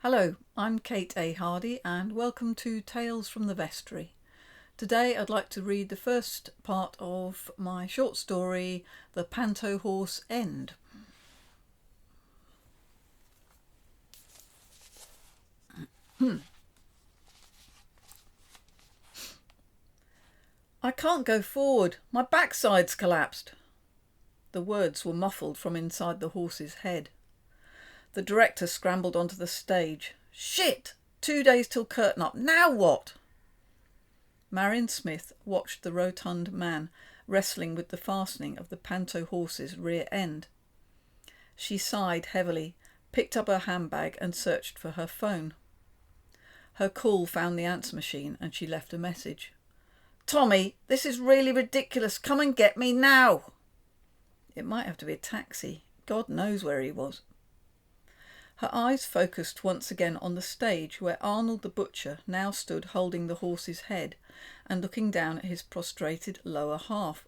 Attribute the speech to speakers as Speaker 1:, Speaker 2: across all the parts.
Speaker 1: Hello, I'm Kate A. Hardy and welcome to Tales from the Vestry. Today I'd like to read the first part of my short story, The Panto Horse End. I can't go forward. My backside's collapsed. The words were muffled from inside the horse's head. The director scrambled onto the stage. Shit! 2 days till curtain up. Now what? Marion Smith watched the rotund man wrestling with the fastening of the Panto horse's rear end. She sighed heavily, picked up her handbag and searched for her phone. Her call found the answer machine and she left a message. Tommy, this is really ridiculous. Come and get me now. It might have to be a taxi. God knows where he was. Her eyes focused once again on the stage where Arnold the butcher now stood holding the horse's head and looking down at his prostrated lower half.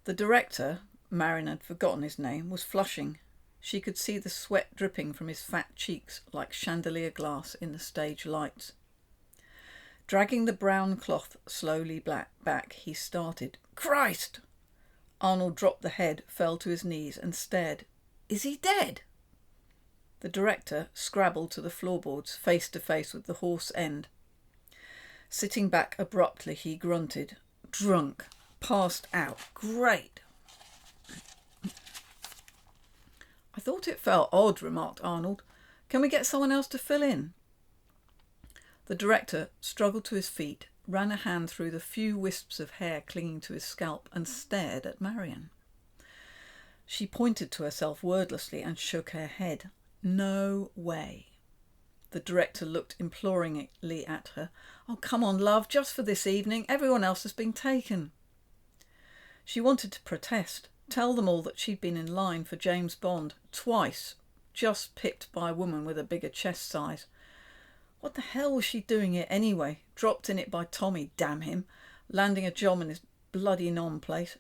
Speaker 1: The director, Marion had forgotten his name, was flushing. She could see the sweat dripping from his fat cheeks like chandelier glass in the stage lights. Dragging the brown cloth slowly back, he started. Christ! Arnold dropped the head, fell to his knees and stared. Is he dead? The director scrabbled to the floorboards, face to face with the horse end. Sitting back abruptly, he grunted. Drunk. Passed out. Great. I thought it felt odd, remarked Arnold. Can we get someone else to fill in? The director struggled to his feet, ran a hand through the few wisps of hair clinging to his scalp and stared at Marion. She pointed to herself wordlessly and shook her head. No way. The director looked imploringly at her. Oh, come on, love, just for this evening. Everyone else has been taken. She wanted to protest, tell them all that she'd been in line for James Bond twice, just pipped by a woman with a bigger chest size. What the hell was she doing here anyway? Dropped in it by Tommy, damn him, landing a job in his bloody non-place.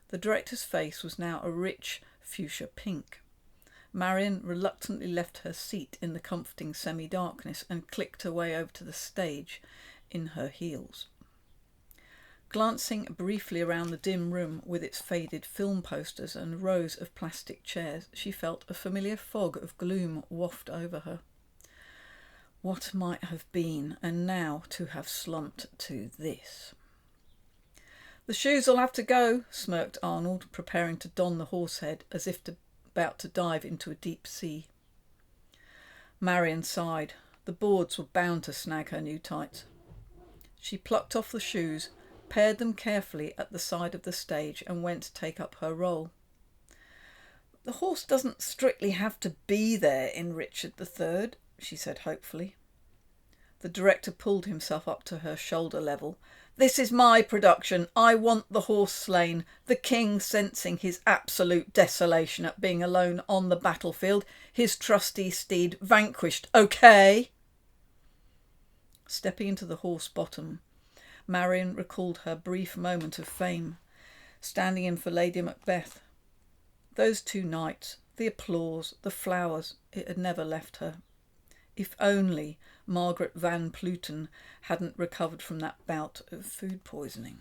Speaker 1: The director's face was now a rich fuchsia pink. Marion reluctantly left her seat in the comforting semi-darkness and clicked her way over to the stage in her heels. Glancing briefly around the dim room with its faded film posters and rows of plastic chairs, she felt a familiar fog of gloom waft over her. What might have been, and now to have slumped to this. The shoes'll have to go, smirked Arnold, preparing to don the horse head as if about to dive into a deep sea. Marion sighed. The boards were bound to snag her new tights. She plucked off the shoes, paired them carefully at the side of the stage and went to take up her role. The horse doesn't strictly have to be there in Richard III, she said hopefully. The director pulled himself up to her shoulder level. This is my production. I want the horse slain. The king sensing his absolute desolation at being alone on the battlefield. His trusty steed vanquished. Okay? Stepping into the horse bottom, Marion recalled her brief moment of fame, standing in for Lady Macbeth. Those 2 nights, the applause, the flowers, it had never left her. If only Margaret Van Pluten hadn't recovered from that bout of food poisoning.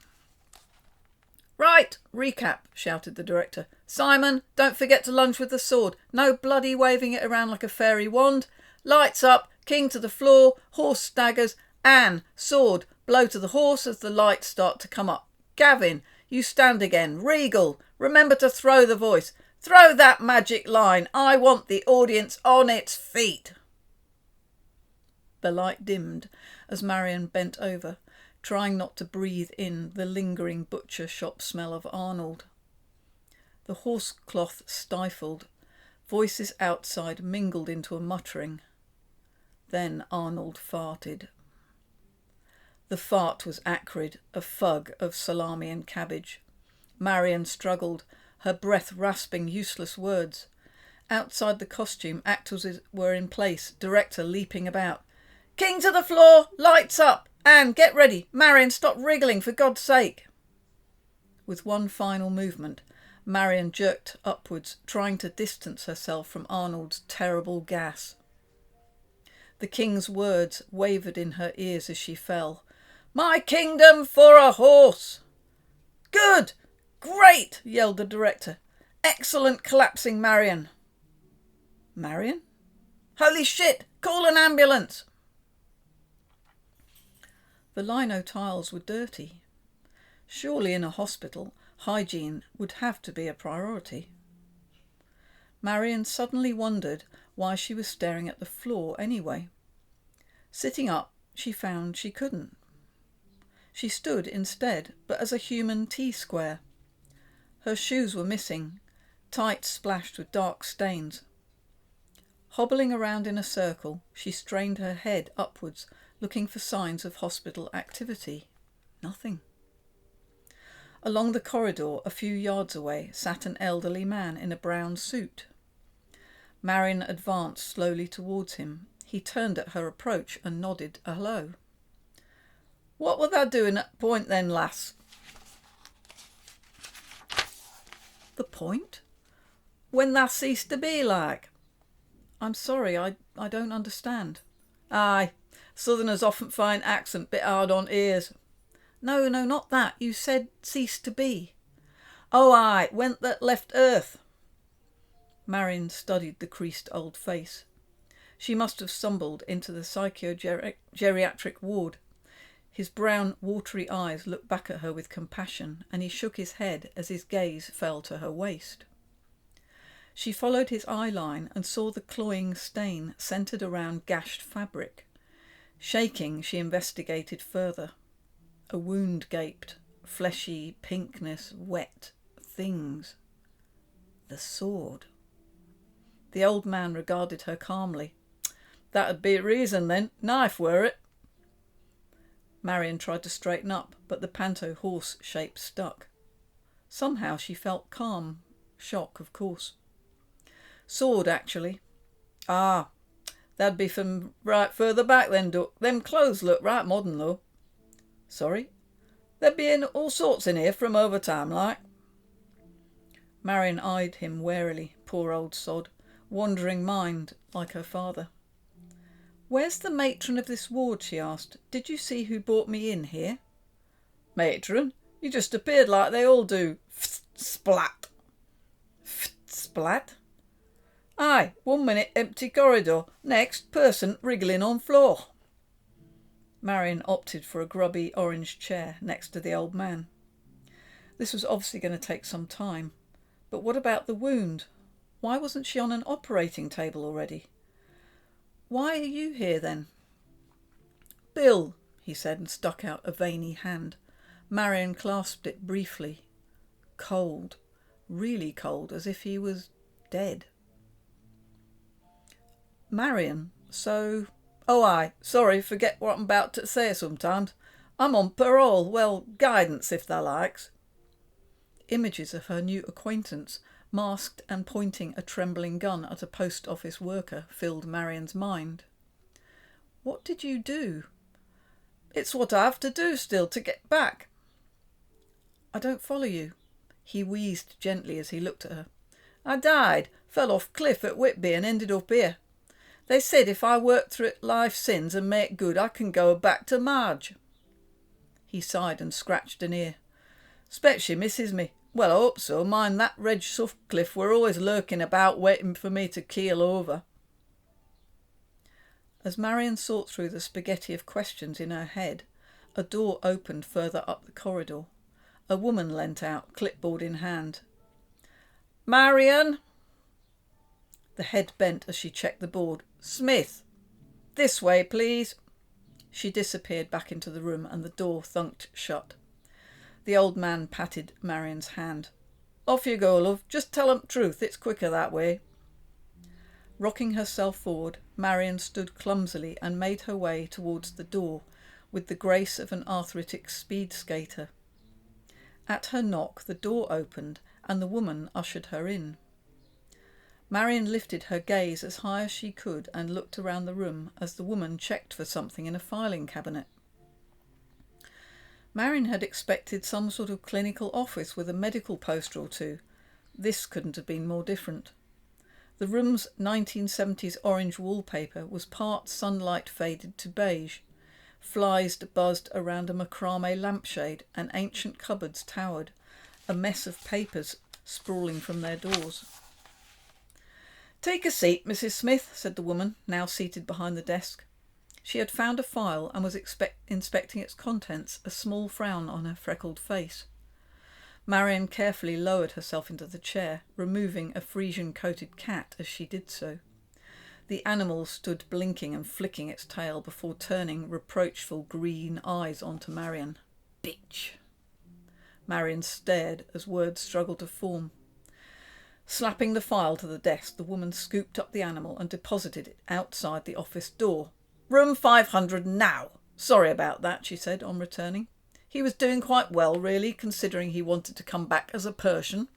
Speaker 1: Right, recap, shouted the director. Simon, don't forget to lunge with the sword. No bloody waving it around like a fairy wand. Lights up, king to the floor, horse staggers. Anne, sword, blow to the horse as the lights start to come up. Gavin, you stand again. Regal, remember to throw the voice. Throw that magic line. I want the audience on its feet. The light dimmed as Marion bent over, trying not to breathe in the lingering butcher shop smell of Arnold. The horse cloth stifled. Voices outside mingled into a muttering. Then Arnold farted. The fart was acrid, a fug of salami and cabbage. Marion struggled, her breath rasping useless words. Outside the costume, actors were in place, director leaping about. King to the floor! Lights up! Anne, get ready! Marion, stop wriggling, for God's sake! With one final movement, Marion jerked upwards, trying to distance herself from Arnold's terrible gas. The king's words wavered in her ears as she fell. "My kingdom for a horse!" "Good! Great!" yelled the director. "Excellent collapsing, Marion." Marion? "Holy shit! Call an ambulance!" The lino tiles were dirty. Surely in a hospital, hygiene would have to be a priority. Marion suddenly wondered why she was staring at the floor anyway. Sitting up, she found she couldn't. She stood instead, but as a human T-square. Her shoes were missing, tights splashed with dark stains. Hobbling around in a circle, she strained her head upwards, looking for signs of hospital activity. Nothing. Along the corridor, a few yards away, sat an elderly man in a brown suit. Marion advanced slowly towards him. He turned at her approach and nodded a hello. "What were thou doing at point then, lass?" "The point?" "When thou ceased to be like." "I'm sorry, I don't understand." "Aye, Southerners often find accent bit hard on ears." No, not that. You said cease to be." "Oh, aye, when that left earth." Marion studied the creased old face. She must have stumbled into the psycho-geriatric ward. His brown, watery eyes looked back at her with compassion, and he shook his head as his gaze fell to her waist. She followed his eye line and saw the cloying stain centred around gashed fabric. Shaking, she investigated further. A wound gaped, fleshy pinkness, wet things. The sword. The old man regarded her calmly. "That'd be a reason then. Knife, were it?" Marion tried to straighten up, but the Panto horse shape stuck. Somehow she felt calm. Shock, of course. "Sword, actually." "Ah, that'd be from right further back then, Duck. Them clothes look right modern, though." "Sorry?" "There'd be in all sorts in here from over time, like." Marion eyed him warily. Poor old sod. Wandering mind, like her father. "Where's the matron of this ward?" she asked. "Did you see who brought me in here?" "Matron? You just appeared like they all do. Splat." Splat? "Aye, 1 minute empty corridor, next person wriggling on floor." Marion opted for a grubby orange chair next to the old man. This was obviously going to take some time. But what about the wound? Why wasn't she on an operating table already? "Why are you here then?" "Bill," he said, and stuck out a veiny hand. Marion clasped it briefly. Cold. Really cold, as if he was dead. "Marion, so..." "Oh, aye, sorry, forget what I'm about to say sometimes. I'm on parole, well, guidance if thou likes." Images of her new acquaintance, masked and pointing a trembling gun at a post office worker, filled Marion's mind. "What did you do?" "It's what I have to do still to get back." "I don't follow you." He wheezed gently as he looked at her. "I died, fell off cliff at Whitby and ended up here. They said if I work through life sins and make good, I can go back to Marge." He sighed and scratched an ear. "'Spect she misses me. Well, I hope so. Mind that Reg Sutcliffe were always lurking about waiting for me to keel over." As Marion sought through the spaghetti of questions in her head, a door opened further up the corridor. A woman leant out, clipboard in hand. "Marion!" The head bent as she checked the board. "Smith! This way, please." She disappeared back into the room and the door thunked shut. The old man patted Marion's hand. "Off you go, love. Just tell 'em truth. It's quicker that way." Rocking herself forward, Marion stood clumsily and made her way towards the door with the grace of an arthritic speed skater. At her knock, the door opened and the woman ushered her in. Marion lifted her gaze as high as she could and looked around the room as the woman checked for something in a filing cabinet. Marion had expected some sort of clinical office with a medical poster or two. This couldn't have been more different. The room's 1970s orange wallpaper was part sunlight faded to beige. Flies buzzed around a macrame lampshade, and ancient cupboards towered, a mess of papers sprawling from their doors. "Take a seat, Mrs. Smith," said the woman, now seated behind the desk. She had found a file and was inspecting its contents, a small frown on her freckled face. Marion carefully lowered herself into the chair, removing a Frisian-coated cat as she did so. The animal stood blinking and flicking its tail before turning reproachful green eyes onto Marion. "Bitch!" Marion stared as words struggled to form. Slapping the file to the desk, the woman scooped up the animal and deposited it outside the office door. "Room 500 now! Sorry about that," she said on returning. "He was doing quite well, really, considering he wanted to come back as a Persian."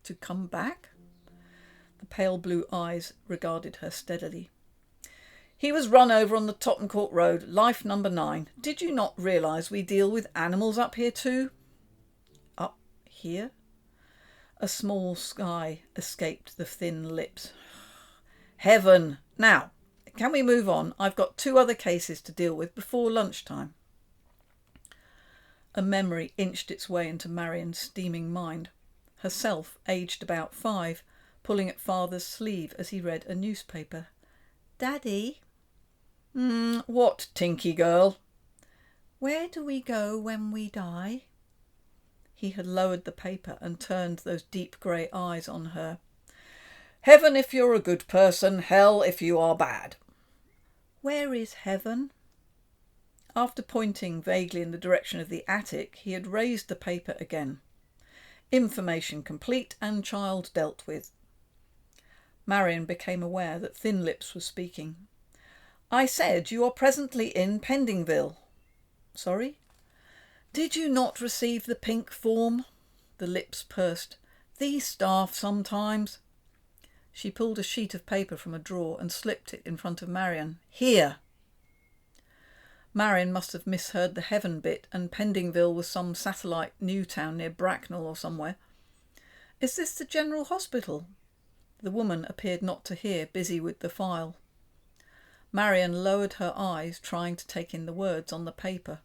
Speaker 1: To come back? The pale blue eyes regarded her steadily. "He was run over on the Tottenham Court Road, life number 9. Did you not realise we deal with animals up here too?" "Up here?" A small sigh escaped the thin lips. "Heaven! Now, can we move on? I've got 2 other cases to deal with before lunchtime." A memory inched its way into Marion's steaming mind. Herself, aged about 5, pulling at father's sleeve as he read a newspaper. "Daddy?" What, Tinky girl?" "Where do we go when we die?" He had lowered the paper and turned those deep grey eyes on her. "Heaven if you're a good person, hell if you are bad." "Where is heaven?" After pointing vaguely in the direction of the attic, he had raised the paper again. Information complete and child dealt with. Marion became aware that Thin Lips was speaking. "I said you are presently in Pendingville." "Sorry?" "Did you not receive the pink form?" The lips pursed. "These staff sometimes." She pulled a sheet of paper from a drawer and slipped it in front of Marion. "Here." Marion must have misheard the heaven bit, and Pendingville was some satellite new town near Bracknell or somewhere. "Is this the General Hospital?" The woman appeared not to hear, busy with the file. Marion lowered her eyes, trying to take in the words on the paper.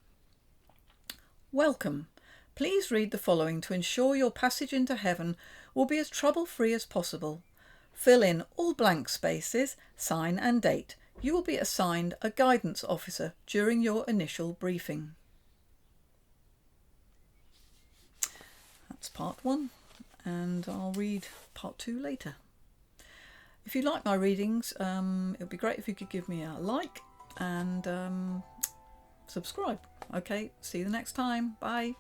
Speaker 1: "Welcome. Please read the following to ensure your passage into heaven will be as trouble-free as possible. Fill in all blank spaces, sign and date. You will be assigned a guidance officer during your initial briefing." That's part 1, and I'll read part 2 later. If you like my readings, it would be great if you could give me a like and subscribe. Okay, see you the next time. Bye.